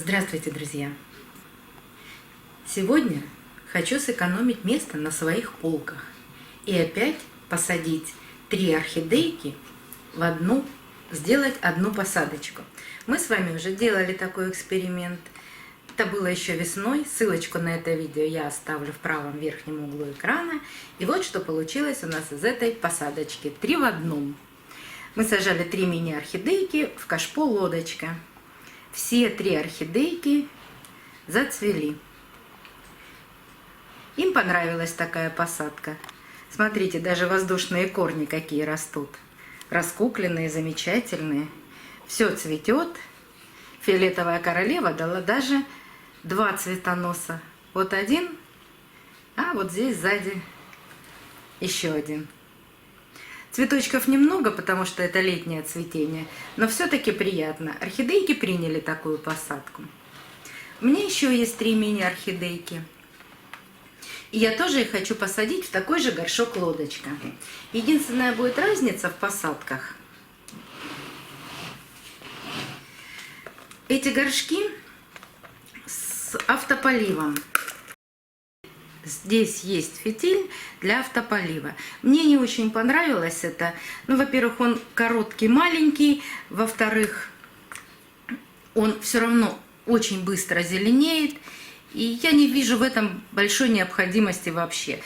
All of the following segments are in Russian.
Здравствуйте, друзья! Сегодня хочу сэкономить место на своих полках и опять посадить 3 орхидейки в одну, сделать одну посадочку. Мы с вами уже делали такой эксперимент. Это было еще весной. Ссылочку на это видео я оставлю в правом верхнем углу экрана. И вот что получилось у нас из этой посадочки. 3 в одном. Мы сажали 3 мини-орхидейки в кашпо лодочка. Все 3 орхидейки зацвели. Им понравилась такая посадка. Смотрите, даже воздушные корни какие растут. Раскукленные, замечательные. Все цветет. Фиолетовая королева дала даже 2 цветоноса. Вот один, а вот здесь сзади еще один. Цветочков немного, потому что это летнее цветение, но все-таки приятно. Орхидейки приняли такую посадку. У меня еще есть 3 мини-орхидейки. И я тоже их хочу посадить в такой же горшок лодочка. Единственная будет разница в посадках. Эти горшки с автополивом. Здесь есть фитиль для автополива. Мне не очень понравилось это. Ну, во-первых, он короткий, маленький. Во-вторых, он все равно очень быстро зеленеет. И я не вижу в этом большой необходимости вообще.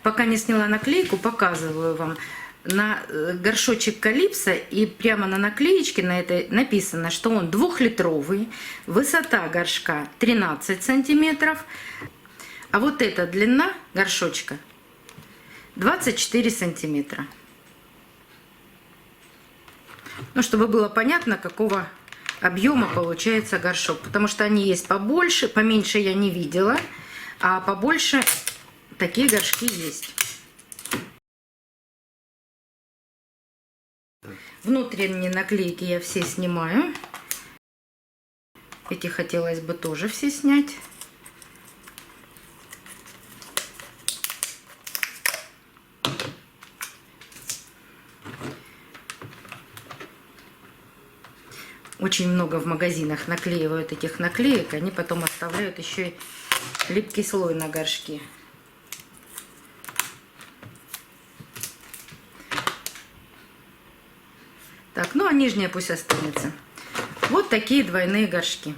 Пока не сняла наклейку, показываю вам. На горшочек Калипсо, и прямо на наклеечке на этой написано, что он 2-литровый. Высота горшка 13 сантиметров. А вот эта длина горшочка 24 сантиметра. Ну, чтобы было понятно, какого объема получается горшок. Потому что они есть побольше, поменьше я не видела, а побольше такие горшки есть. Внутренние наклейки я все снимаю. Эти хотелось бы тоже все снять. Очень много в магазинах наклеивают этих наклеек, они потом оставляют еще и липкий слой на горшке. Так, ну а нижняя пусть останется. Вот такие двойные горшки.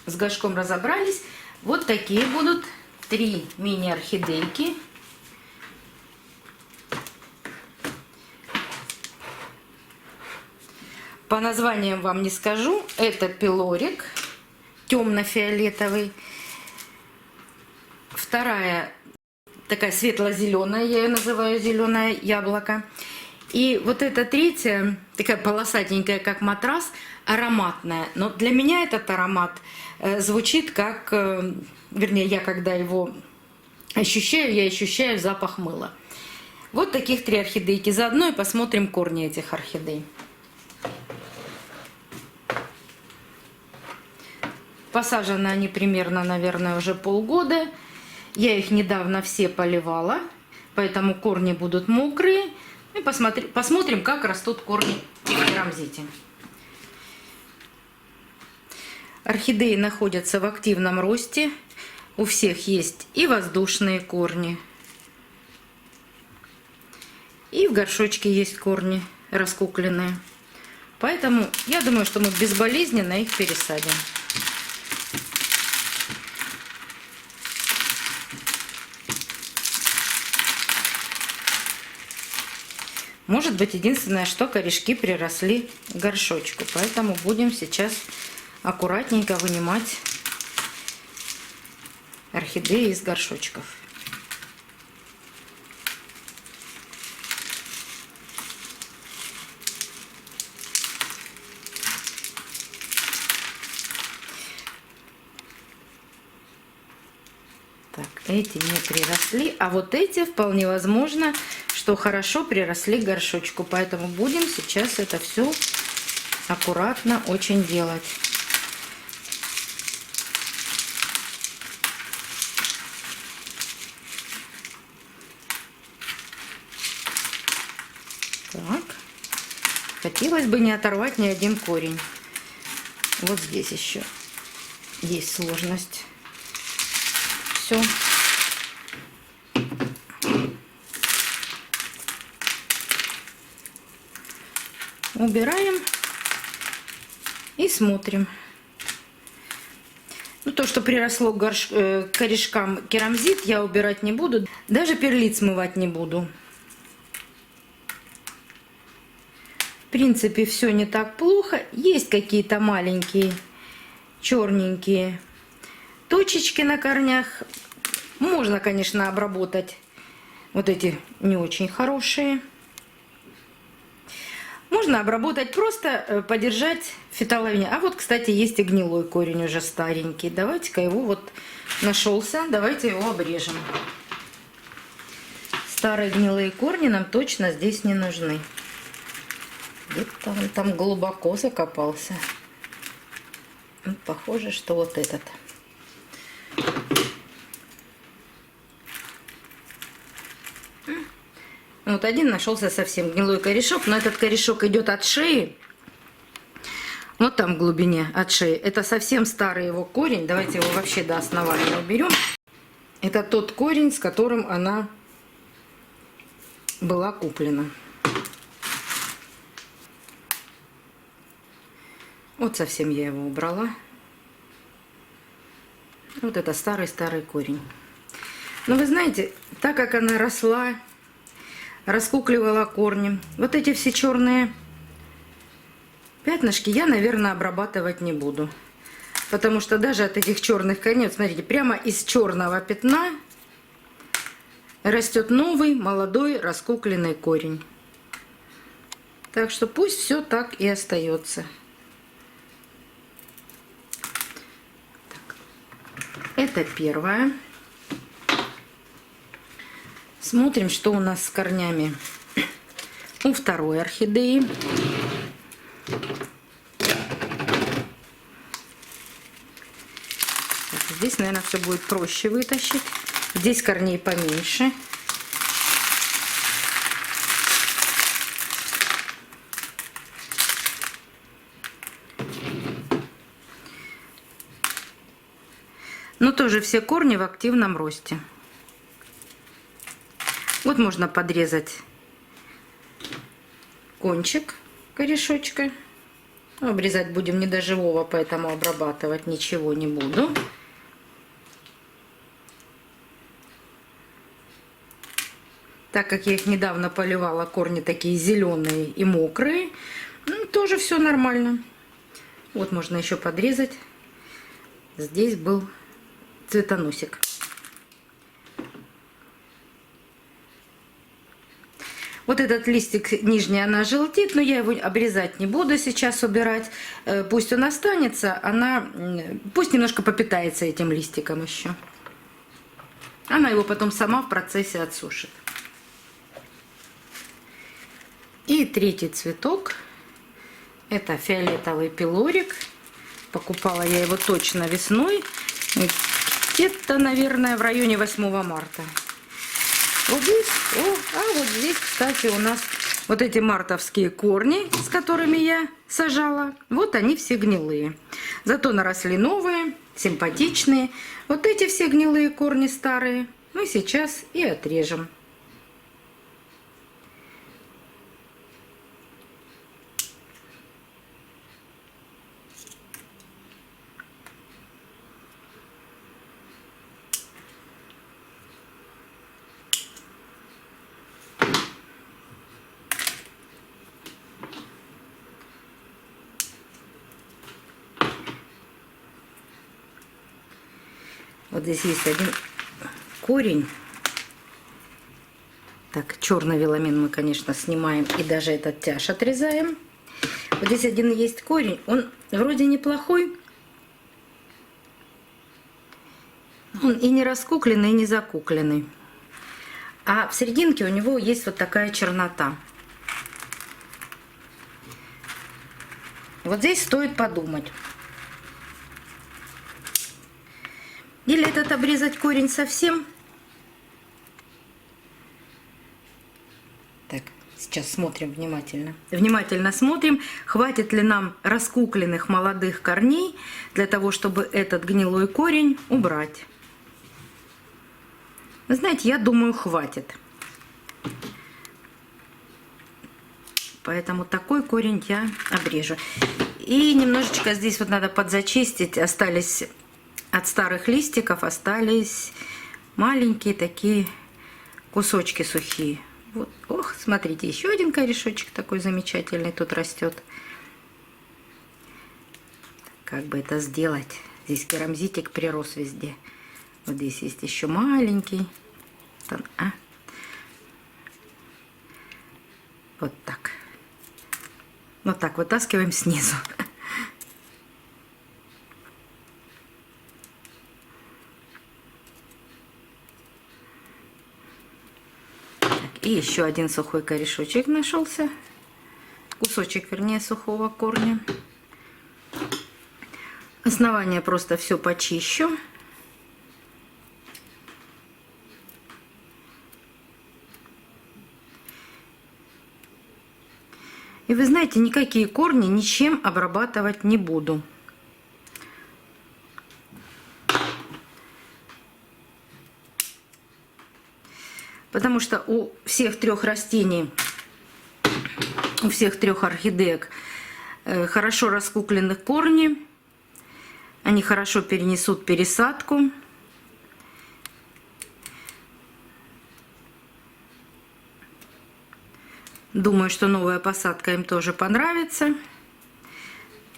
С горшком разобрались. Вот такие будут 3 мини-орхидейки. По названиям вам не скажу. Это пилорик темно-фиолетовый. Вторая такая светло-зеленая, я ее называю зеленое яблоко. И вот эта третья, такая полосатенькая, как матрас, ароматная. Но для меня этот аромат звучит как, вернее, я когда его ощущаю, я ощущаю запах мыла. Вот таких 3 орхидейки. Заодно и посмотрим корни этих орхидей. Посажены они примерно, наверное, уже полгода. Я их недавно все поливала, поэтому корни будут мокрые. И посмотрим, как растут корни керамзити. Орхидеи находятся в активном росте. У всех есть и воздушные корни, и в горшочке есть корни раскукленные. Поэтому я думаю, что мы безболезненно их пересадим. Может быть, единственное, что корешки приросли к горшочку. Поэтому будем сейчас аккуратненько вынимать орхидеи из горшочков. Так, эти не приросли, а вот эти вполне возможно, что хорошо приросли к горшочку. Поэтому будем сейчас это все аккуратно очень делать. Хотелось бы не оторвать ни один корень. Вот здесь еще есть сложность. Все. Убираем и смотрим. Ну, то, что приросло к корешкам керамзит, я убирать не буду. Даже перлит смывать не буду. В принципе, все не так плохо. Есть какие-то маленькие черненькие точечки на корнях. Можно, конечно, обработать вот эти не очень хорошие. Можно обработать, просто подержать в фиталовине. А вот, кстати, есть и гнилой корень уже старенький. Давайте-ка его вот нашелся. Давайте его обрежем. Старые гнилые корни нам точно здесь не нужны. Где-то он там глубоко закопался. Ну, похоже, что вот этот. Вот один нашелся совсем гнилой корешок, но этот корешок идет от шеи. Вот там в глубине от шеи. Это совсем старый его корень. Давайте его вообще до основания уберем. Это тот корень, с которым она была куплена. Вот совсем я его убрала. Вот это старый-старый корень. Но вы знаете, так как она росла, раскукливала корни, вот эти все черные пятнышки я, наверное, обрабатывать не буду. Потому что даже от этих черных корней, вот смотрите, прямо из черного пятна растет новый, молодой, раскукленный корень. Так что пусть все так и остается. Это первое. Смотрим, что у нас с корнями у второй орхидеи. Здесь, наверное, все будет проще вытащить. Здесь корней поменьше. Но тоже все корни в активном росте. Вот можно подрезать кончик корешочка. Обрезать будем не до живого, поэтому обрабатывать ничего не буду. Так как я их недавно поливала, корни такие зеленые и мокрые, тоже все нормально. Вот можно еще подрезать. Здесь был цветоносик. Вот этот листик нижний, она желтит, но я его обрезать не буду сейчас, убирать. Пусть он останется, пусть немножко попитается этим листиком еще. Она его потом сама в процессе отсушит. И третий цветок. Это фиолетовый пилорик. Покупала я его точно весной. Где-то, наверное, в районе 8 марта. Вот здесь, вот здесь, кстати, у нас вот эти мартовские корни, с которыми я сажала, вот они все гнилые. Зато наросли новые, симпатичные. Вот эти все гнилые корни старые мы сейчас и отрежем. Вот здесь есть один корень. Так, черный веламин мы, конечно, снимаем и даже этот тяж отрезаем. Вот здесь один есть корень. Он вроде неплохой. Он и не раскукленный, и не закукленный. А в серединке у него есть вот такая чернота. Вот здесь стоит подумать. Или этот обрезать корень совсем. Так, Сейчас смотрим внимательно. Внимательно смотрим, хватит ли нам раскукленных молодых корней для того, чтобы этот гнилой корень убрать. Вы знаете, я думаю, хватит. Поэтому такой корень я обрежу. И немножечко здесь вот надо подзачистить. Остались от старых листиков, остались маленькие такие кусочки сухие. Вот. Ох, смотрите, еще один корешочек такой замечательный тут растет. Как бы это сделать? Здесь керамзитик прирос везде. Вот здесь есть еще маленький. Вот так. Вот так вытаскиваем снизу. И еще один сухой корешочек нашелся. Кусочек, вернее, сухого корня. Основание просто все почищу. И вы знаете, никакие корни ничем обрабатывать не буду. Потому что у всех трех растений, у всех трех орхидеек хорошо раскуклены корни. Они хорошо перенесут пересадку. Думаю, что новая посадка им тоже понравится.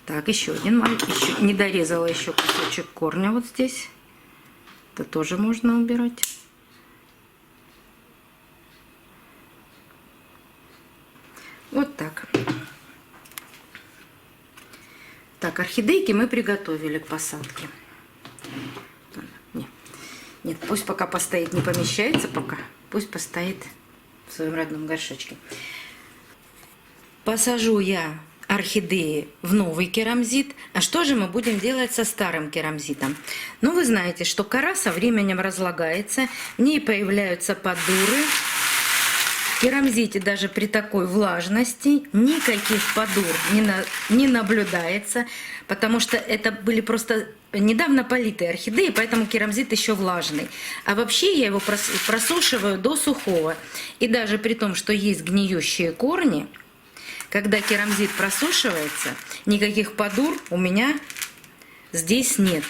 Так, еще один маленький. Не дорезала еще кусочек корня вот здесь. Это тоже можно убирать. Вот так. Так, орхидейки мы приготовили к посадке. Нет, пусть пока постоит, не помещается пока. Пусть постоит в своем родном горшочке. Посажу я орхидеи в новый керамзит. А что же мы будем делать со старым керамзитом? Ну, вы знаете, что кора со временем разлагается, в ней появляются подуры. В керамзите даже при такой влажности никаких подур не наблюдается, потому что это были просто недавно политые орхидеи, поэтому керамзит еще влажный. А вообще я его просушиваю до сухого. И даже при том, что есть гниющие корни, когда керамзит просушивается, никаких подур у меня здесь нет.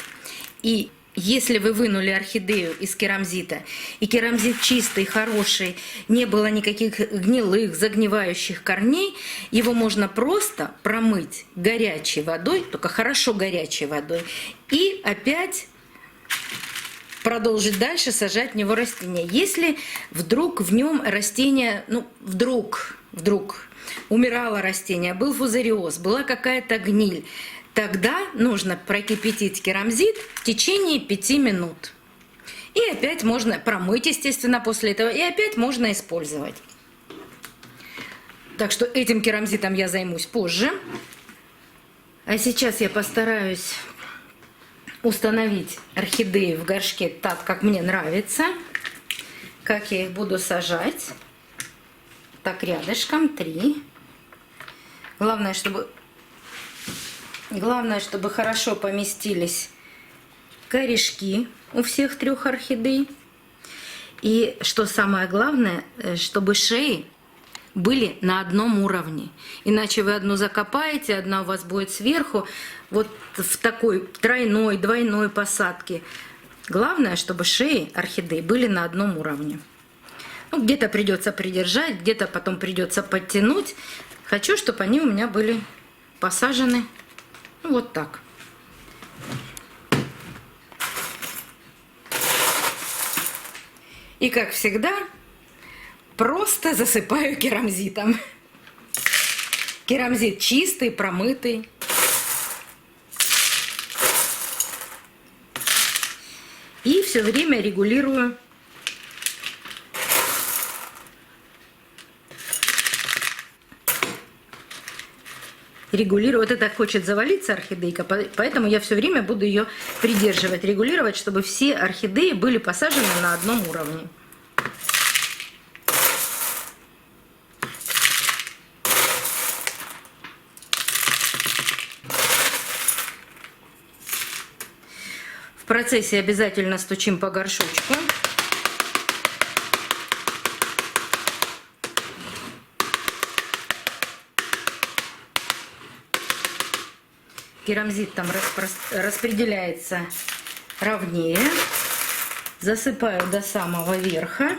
И если вы вынули орхидею из керамзита, и керамзит чистый, хороший, не было никаких гнилых, загнивающих корней, его можно просто промыть горячей водой, только хорошо горячей водой, и опять продолжить дальше сажать в него растения. Если вдруг в нем растение, ну, вдруг умирало растение, был фузариоз, была какая-то гниль, тогда нужно прокипятить керамзит в течение 5 минут. И опять можно промыть, естественно, после этого, и опять можно использовать. Так что этим керамзитом я займусь позже. А сейчас я постараюсь установить орхидеи в горшке так, как мне нравится. Как я их буду сажать. Так, рядышком 3. Главное, чтобы хорошо поместились корешки у всех 3 орхидей. И что самое главное, чтобы шеи были на одном уровне. Иначе вы одну закопаете, одна у вас будет сверху, вот в такой тройной, двойной посадке. Главное, чтобы шеи орхидей были на одном уровне. Ну, где-то придется придержать, где-то потом придется подтянуть. Хочу, чтобы они у меня были посажены вот так. И как всегда, просто засыпаю керамзитом. Керамзит чистый, промытый. И все время регулирую. Вот это хочет завалиться орхидейка, поэтому я все время буду ее придерживать, регулировать, чтобы все орхидеи были посажены на одном уровне. В процессе обязательно стучим по горшочку. Керамзит там распределяется ровнее. Засыпаю до самого верха.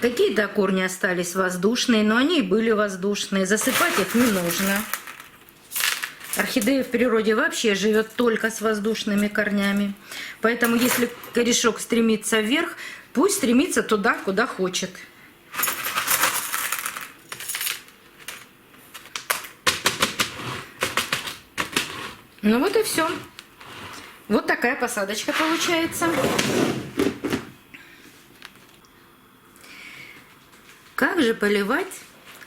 Какие-то корни остались воздушные, но они и были воздушные. Засыпать их не нужно. Орхидея в природе вообще живет только с воздушными корнями. Поэтому если корешок стремится вверх, пусть стремится туда, куда хочет. Ну вот и все. Вот такая посадочка получается. Как же поливать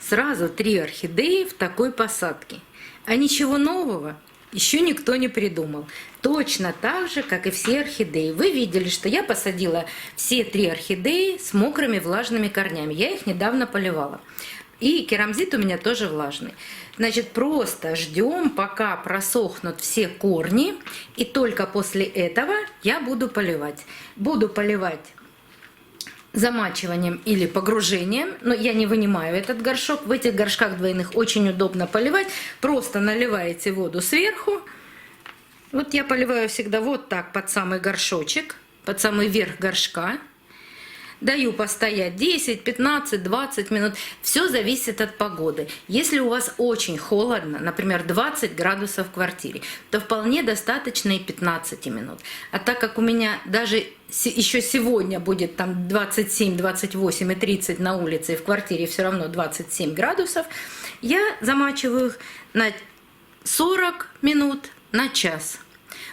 сразу 3 орхидеи в такой посадке? А ничего нового еще никто не придумал. Точно так же, как и все орхидеи. Вы видели, что я посадила все 3 орхидеи с мокрыми влажными корнями. Я их недавно поливала. И керамзит у меня тоже влажный. Значит, просто ждем, пока просохнут все корни. И только после этого я буду поливать. Буду поливать замачиванием или погружением, но я не вынимаю этот горшок. В этих горшках двойных очень удобно поливать. Просто наливаете воду сверху. Вот я поливаю всегда вот так под самый горшочек, под самый верх горшка. Даю постоять 10, 15, 20 минут. Все зависит от погоды. Если у вас очень холодно, например, 20 градусов в квартире, то вполне достаточно и 15 минут. А так как у меня даже еще сегодня будет там 27, 28 и 30 на улице, и в квартире все равно 27 градусов, я замачиваю их на 40 минут, на час.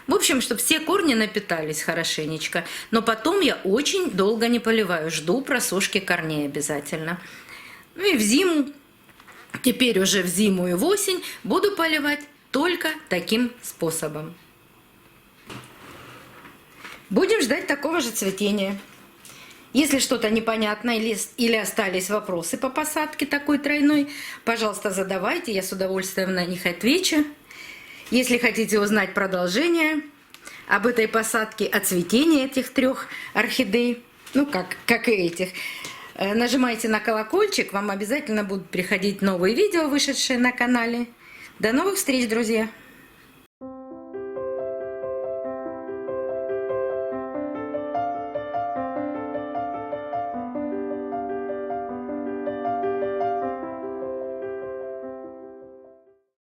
В общем, чтобы все корни напитались хорошенечко. Но потом я очень долго не поливаю. Жду просушки корней обязательно. Ну и в зиму, теперь уже в зиму и в осень, буду поливать только таким способом. Будем ждать такого же цветения. Если что-то непонятно или остались вопросы по посадке такой тройной, пожалуйста, задавайте. Я с удовольствием на них отвечу. Если хотите узнать продолжение об этой посадке, о цветении этих 3 орхидей, ну как и этих, нажимайте на колокольчик, вам обязательно будут приходить новые видео, вышедшие на канале. До новых встреч, друзья!